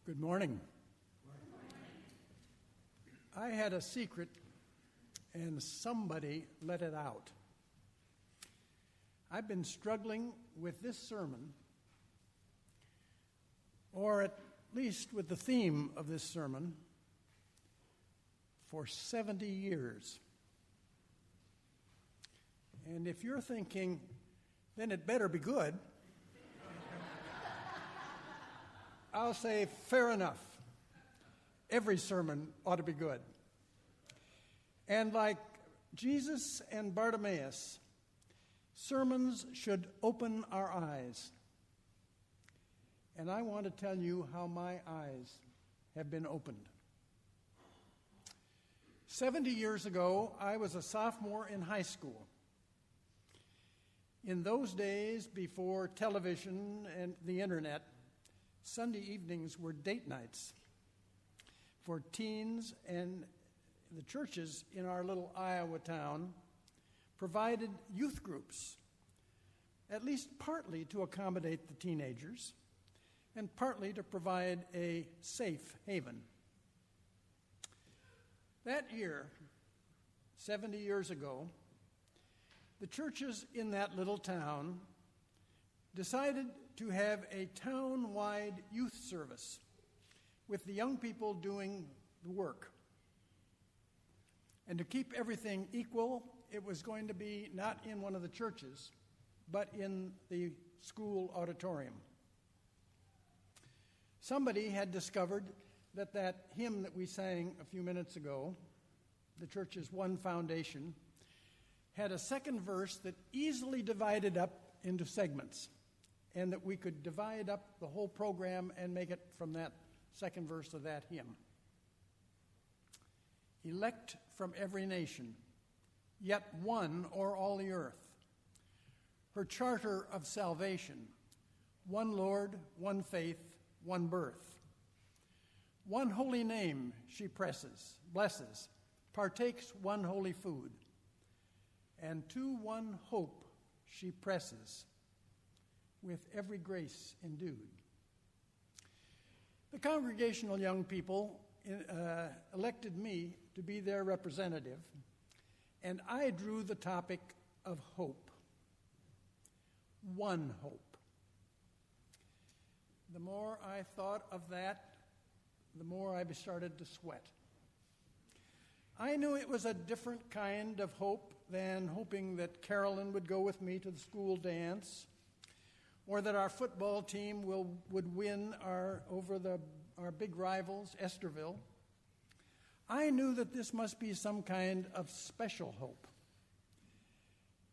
Good morning. I had a secret, and somebody let it out. I've been struggling with this sermon, or at least with the theme of this sermon, for 70 years. And if you're thinking, then it better be good, I'll say, fair enough. Every sermon ought to be good. And like Jesus and Bartimaeus, sermons should open our eyes. And I want to tell you how my eyes have been opened. 70 years ago, I was a sophomore in high school. In those days, before television and the internet, Sunday evenings were date nights for teens, and the churches in our little Iowa town provided youth groups, at least partly to accommodate the teenagers and partly to provide a safe haven. That year, 70 years ago, the churches in that little town decided to have a town-wide youth service with the young people doing the work. And to keep everything equal, it was going to be not in one of the churches, but in the school auditorium. Somebody had discovered that hymn that we sang a few minutes ago, the church's One Foundation, had a second verse that easily divided up into segments, and that we could divide up the whole program and make it from that second verse of that hymn. Elect from every nation, yet one o'er all the earth. Her charter of salvation, one Lord, one faith, one birth. One holy name she blesses, partakes one holy food, and to one hope she presses, with every grace endued. The congregational young people elected me to be their representative, and I drew the topic of hope. One hope. The more I thought of that, the more I started to sweat. I knew it was a different kind of hope than hoping that Carolyn would go with me to the school dance, or that our football team would win over our big rivals, Esterville. I knew that this must be some kind of special hope,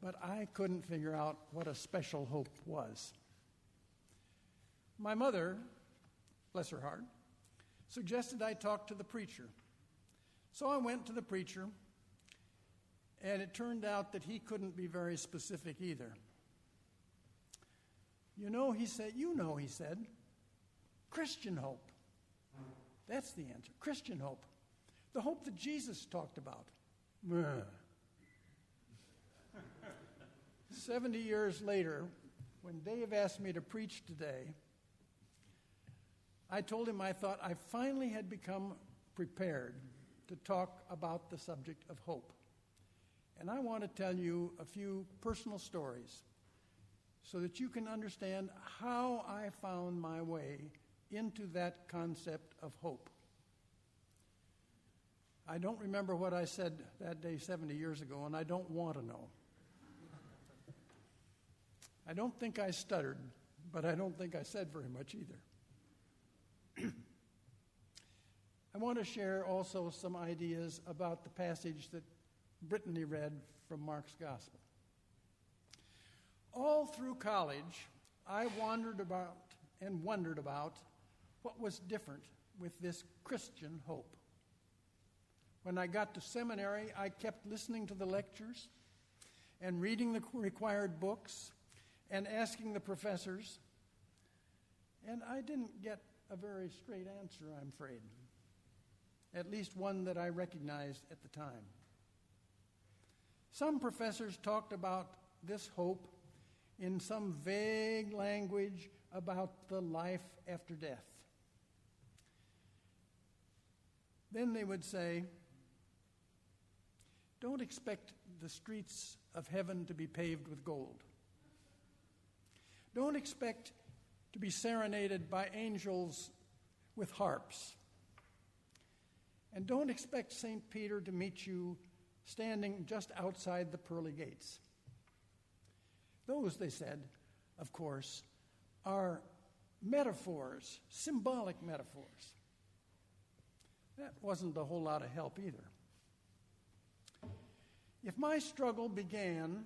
but I couldn't figure out what a special hope was. My mother, bless her heart, suggested I talk to the preacher. So I went to the preacher, and it turned out that he couldn't be very specific either. He said, Christian hope. That's the answer, Christian hope. The hope that Jesus talked about. 70 years later, when Dave asked me to preach today, I told him I thought I finally had become prepared to talk about the subject of hope. And I want to tell you a few personal stories so that you can understand how I found my way into that concept of hope. I don't remember what I said that day 70 years ago, and I don't want to know. I don't think I stuttered, but I don't think I said very much either. I want to share also some ideas about the passage that Brittany read from Mark's Gospel. All through college, I wondered about what was different with this Christian hope. When I got to seminary, I kept listening to the lectures and reading the required books and asking the professors, and I didn't get a very straight answer, I'm afraid, at least one that I recognized at the time. Some professors talked about this hope in some vague language about the life after death. Then they would say, don't expect the streets of heaven to be paved with gold. Don't expect to be serenaded by angels with harps. And don't expect St. Peter to meet you standing just outside the pearly gates. Those, they said, of course, are metaphors, symbolic metaphors. That wasn't a whole lot of help either. If my struggle began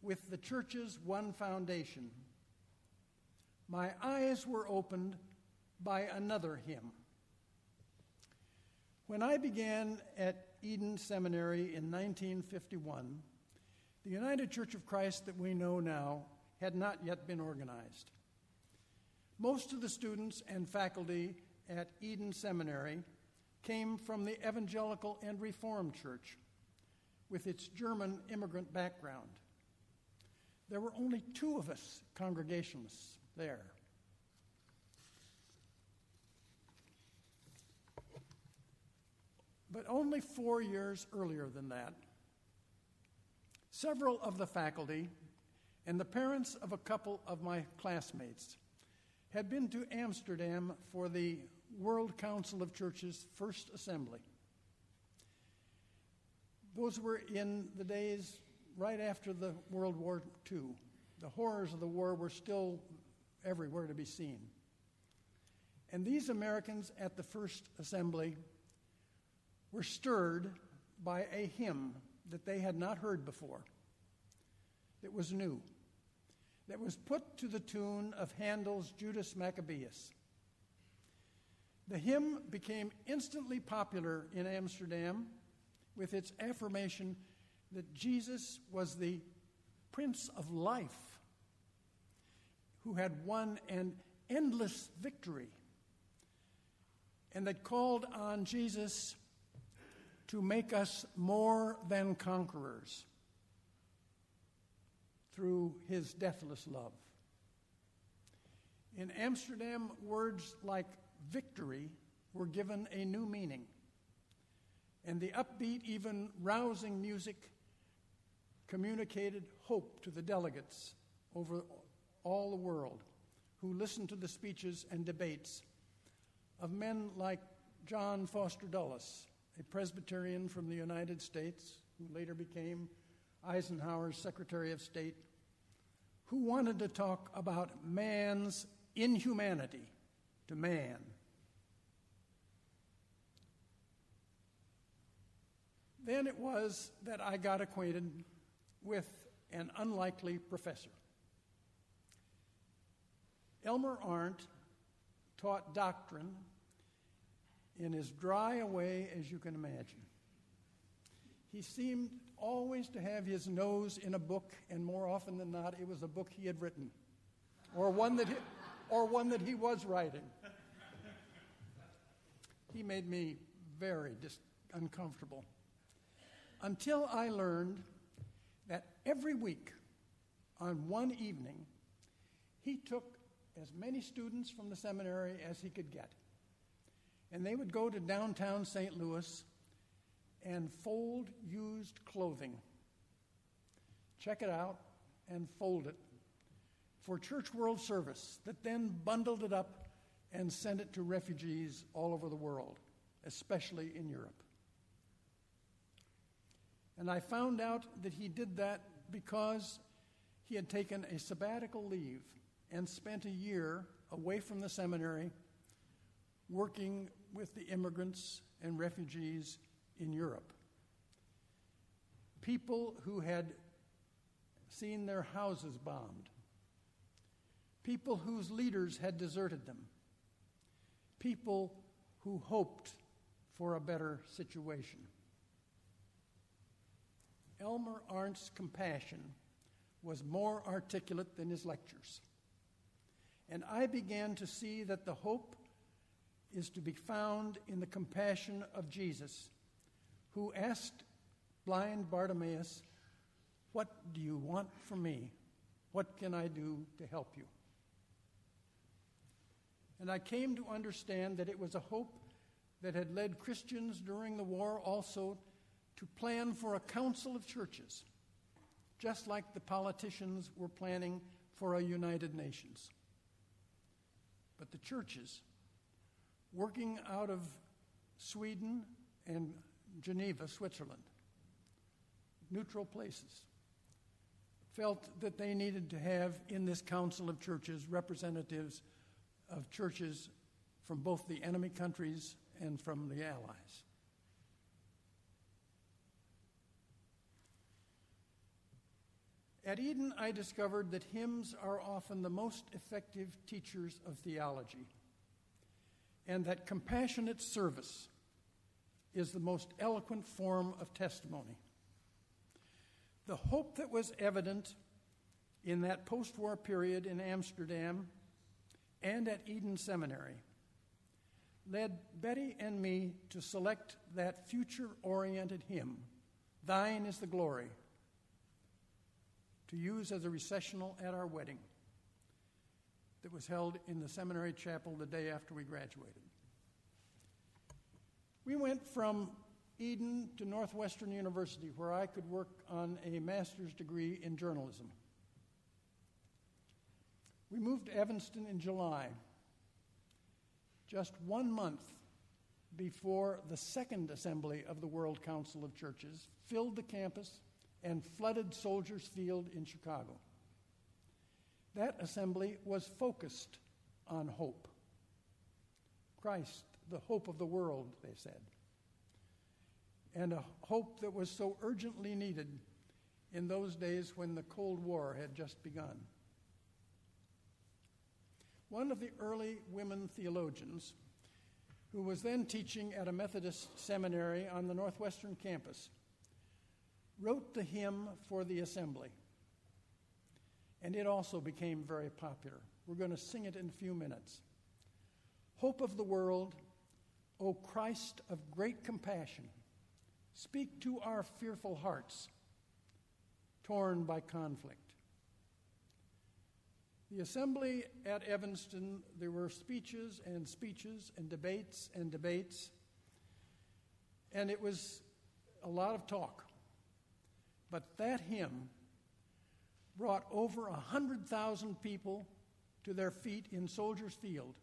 with the church's one foundation, my eyes were opened by another hymn. When I began at Eden Seminary in 1951, the United Church of Christ that we know now had not yet been organized. Most of the students and faculty at Eden Seminary came from the Evangelical and Reformed Church, with its German immigrant background. There were only 2 of us Congregationalists there. But only 4 years earlier than that, several of the faculty and the parents of a couple of my classmates had been to Amsterdam for the World Council of Churches' first assembly. Those were in the days right after the World War II. The horrors of the war were still everywhere to be seen. And these Americans at the first assembly were stirred by a hymn that they had not heard before, that was new, that was put to the tune of Handel's Judas Maccabeus. The hymn became instantly popular in Amsterdam with its affirmation that Jesus was the Prince of Life who had won an endless victory, and that called on Jesus to make us more than conquerors through his deathless love. In Amsterdam, words like victory were given a new meaning, and the upbeat, even rousing music communicated hope to the delegates over all the world who listened to the speeches and debates of men like John Foster Dulles, a Presbyterian from the United States, who later became Eisenhower's Secretary of State, who wanted to talk about man's inhumanity to man. Then it was that I got acquainted with an unlikely professor. Elmer Arndt taught doctrine in as dry a way as you can imagine. He seemed always to have his nose in a book, and more often than not, it was a book he had written, or one that he was writing. He made me very uncomfortable, until I learned that every week, on one evening, he took as many students from the seminary as he could get. And they would go to downtown St. Louis and fold used clothing, check it out, and fold it for Church World Service, that then bundled it up and sent it to refugees all over the world, especially in Europe. And I found out that he did that because he had taken a sabbatical leave and spent a year away from the seminary working with the immigrants and refugees in Europe. People who had seen their houses bombed. People whose leaders had deserted them. People who hoped for a better situation. Elmer Arndt's compassion was more articulate than his lectures. And I began to see that the hope is to be found in the compassion of Jesus, who asked blind Bartimaeus, "What do you want from me? What can I do to help you?" And I came to understand that it was a hope that had led Christians during the war also to plan for a council of churches, just like the politicians were planning for a United Nations. But the churches, working out of Sweden and Geneva, Switzerland, neutral places, felt that they needed to have in this council of churches representatives of churches from both the enemy countries and from the Allies. At Eden, I discovered that hymns are often the most effective teachers of theology, and that compassionate service is the most eloquent form of testimony. The hope that was evident in that post-war period in Amsterdam and at Eden Seminary led Betty and me to select that future-oriented hymn, "Thine is the Glory," to use as a recessional at our wedding that was held in the seminary chapel the day after we graduated. We went from Eden to Northwestern University, where I could work on a master's degree in journalism. We moved to Evanston in July, just 1 month before the second assembly of the World Council of Churches filled the campus and flooded Soldiers Field in Chicago. That assembly was focused on hope. Christ, the hope of the world, they said, and a hope that was so urgently needed in those days when the Cold War had just begun. One of the early women theologians, who was then teaching at a Methodist seminary on the Northwestern campus, wrote the hymn for the assembly, and it also became very popular. We're going to sing it in a few minutes. Hope of the world, O Christ of great compassion, speak to our fearful hearts, torn by conflict. The assembly at Evanston, there were speeches and debates, and it was a lot of talk. But that hymn brought over 100,000 people to their feet in Soldiers Field.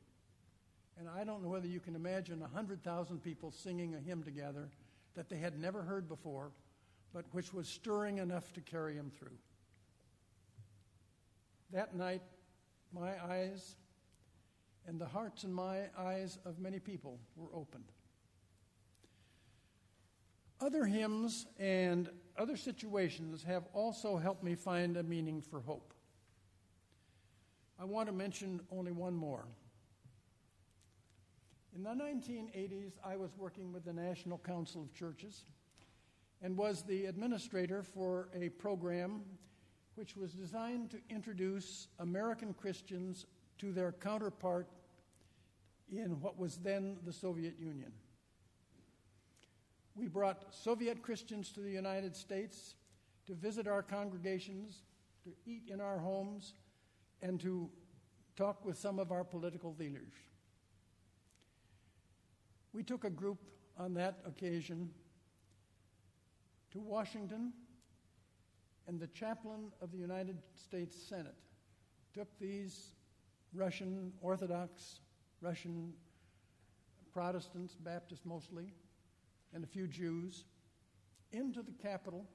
And I don't know whether you can imagine 100,000 people singing a hymn together that they had never heard before, but which was stirring enough to carry them through. That night, my eyes and the hearts and my eyes of many people were opened. Other hymns and other situations have also helped me find a meaning for hope. I want to mention only one more. In the 1980s, I was working with the National Council of Churches and was the administrator for a program which was designed to introduce American Christians to their counterpart in what was then the Soviet Union. We brought Soviet Christians to the United States to visit our congregations, to eat in our homes, and to talk with some of our political leaders. We took a group on that occasion to Washington, and the chaplain of the United States Senate took these Russian Orthodox, Russian Protestants, Baptists mostly, and a few Jews, into the Capitol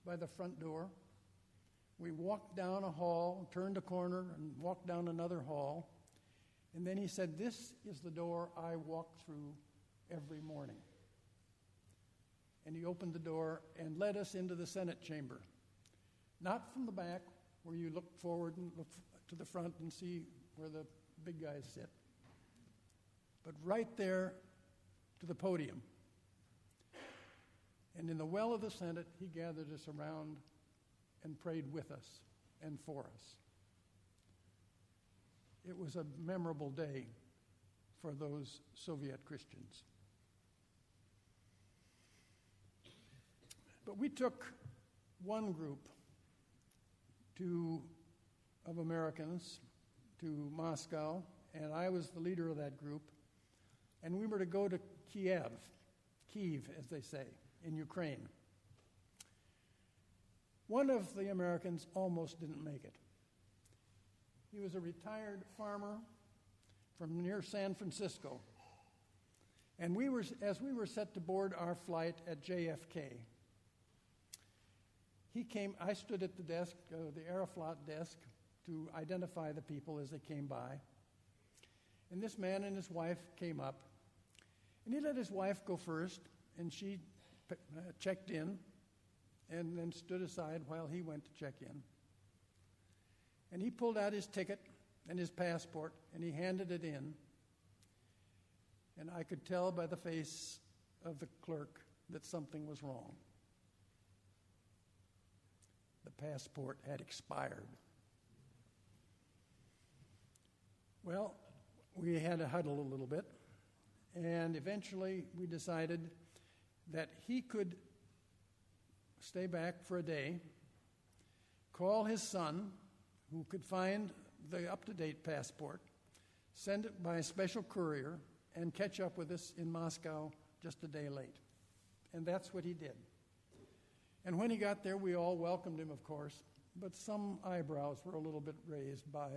by the front door. We walked down a hall, turned a corner, and walked down another hall. And then he said, "This is the door I walk through every morning." And he opened the door and led us into the Senate chamber. Not from the back, where you look forward and look to the front and see where the big guys sit, but right there to the podium. And in the well of the Senate, he gathered us around and prayed with us and for us. It was a memorable day for those Soviet Christians. But we took one group of Americans to Moscow, and I was the leader of that group. and we were to go to Kiev, as they say, in Ukraine. One of the Americans almost didn't make it. He was a retired farmer from near San Francisco. And as we were set to board our flight at JFK, I stood at the desk, the Aeroflot desk, to identify the people as they came by. And this man and his wife came up, and he let his wife go first, and she checked in, and then stood aside while he went to check in. And he pulled out his ticket and his passport, and he handed it in. And I could tell by the face of the clerk that something was wrong. The passport had expired. Well, we had to huddle a little bit, and eventually we decided that he could stay back for a day, call his son, who could find the up-to-date passport, send it by a special courier, and catch up with us in Moscow just a day late. And that's what he did. And when he got there, we all welcomed him, of course, but some eyebrows were a little bit raised by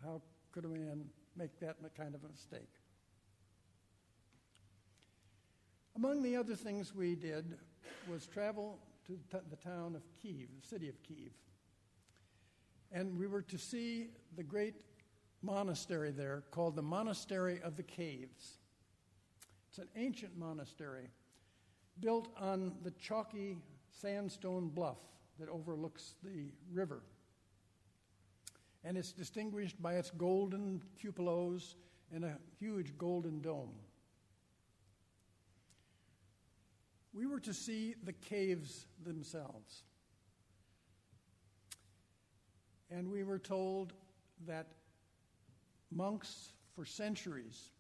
how could a man make that kind of a mistake. Among the other things we did was travel to the town of Kiev, the city of Kiev. And we were to see the great monastery there called the Monastery of the Caves. It's an ancient monastery built on the chalky sandstone bluff that overlooks the river. And it's distinguished by its golden cupolas and a huge golden dome. We were to see the caves themselves. And we were told that monks for centuries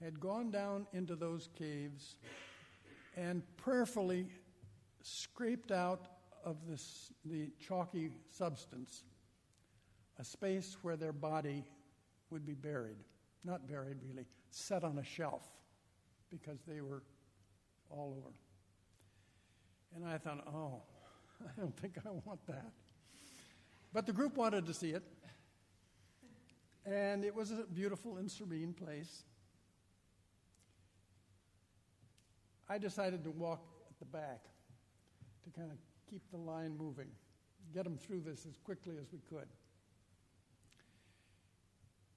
had gone down into those caves and prayerfully scraped out of the chalky substance a space where their body would be buried. Not buried, really, set on a shelf, because they were all over. And I thought, oh, I don't think I want that. But the group wanted to see it. And it was a beautiful and serene place. I decided to walk at the back to kind of keep the line moving, get them through this as quickly as we could.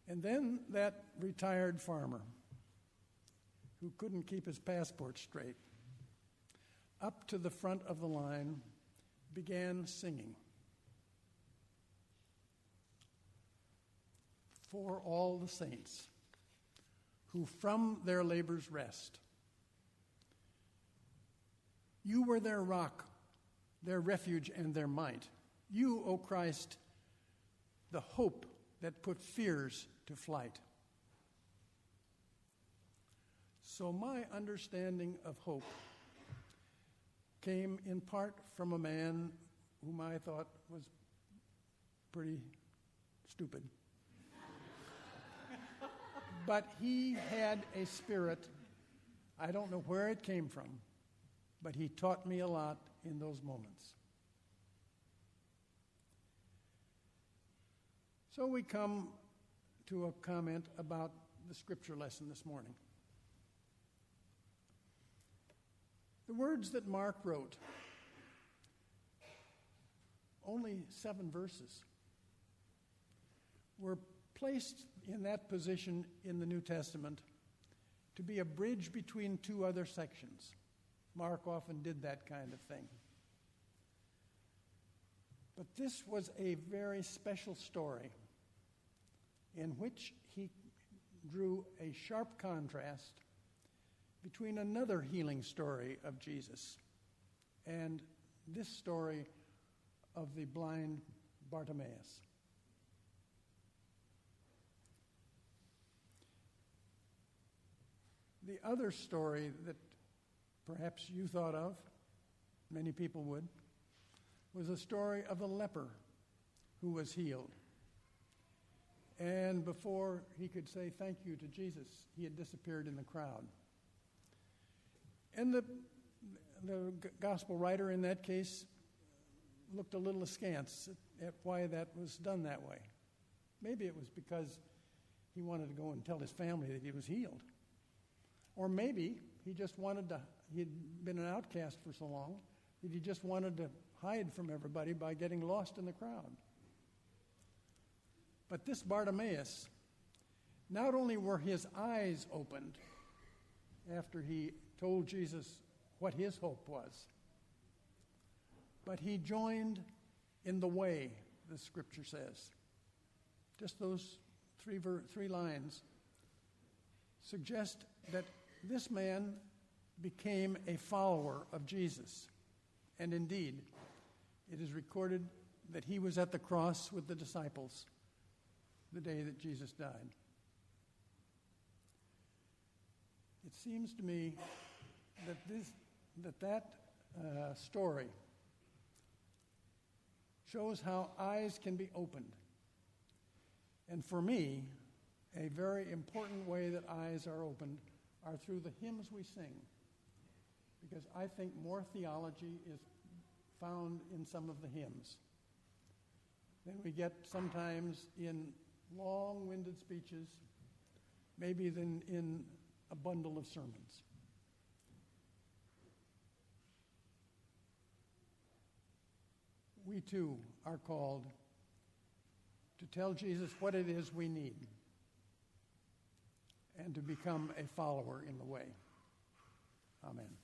And then that retired farmer who couldn't keep his passport straight, up to the front of the line, began singing. For all the saints who from their labors rest. You were their rock, their refuge, and their might. You, O Christ, the hope that put fears to flight. So my understanding of hope came in part from a man whom I thought was pretty stupid. But he had a spirit, I don't know where it came from, but he taught me a lot in those moments. So we come to a comment about the scripture lesson this morning. The words that Mark wrote, only 7 verses, were placed in that position in the New Testament to be a bridge between 2 other sections. Mark often did that kind of thing. But this was a very special story in which he drew a sharp contrast between another healing story of Jesus and this story of the blind Bartimaeus. The other story that perhaps you thought of, many people would, was a story of a leper who was healed. And before he could say thank you to Jesus, he had disappeared in the crowd. And the gospel writer in that case looked a little askance at why that was done that way. Maybe it was because he wanted to go and tell his family that he was healed. Or maybe he just he'd been an outcast for so long that he just wanted to hide from everybody by getting lost in the crowd. But this Bartimaeus, not only were his eyes opened after he told Jesus what his hope was, but he joined in the way, the scripture says. Just those three lines suggest that this man became a follower of Jesus. And indeed, it is recorded that he was at the cross with the disciples the day that Jesus died. It seems to me that story shows how eyes can be opened. And for me, a very important way that eyes are opened are through the hymns we sing. Because I think more theology is found in some of the hymns than we get sometimes in long-winded speeches, maybe than in a bundle of sermons. We too are called to tell Jesus what it is we need and to become a follower in the way. Amen.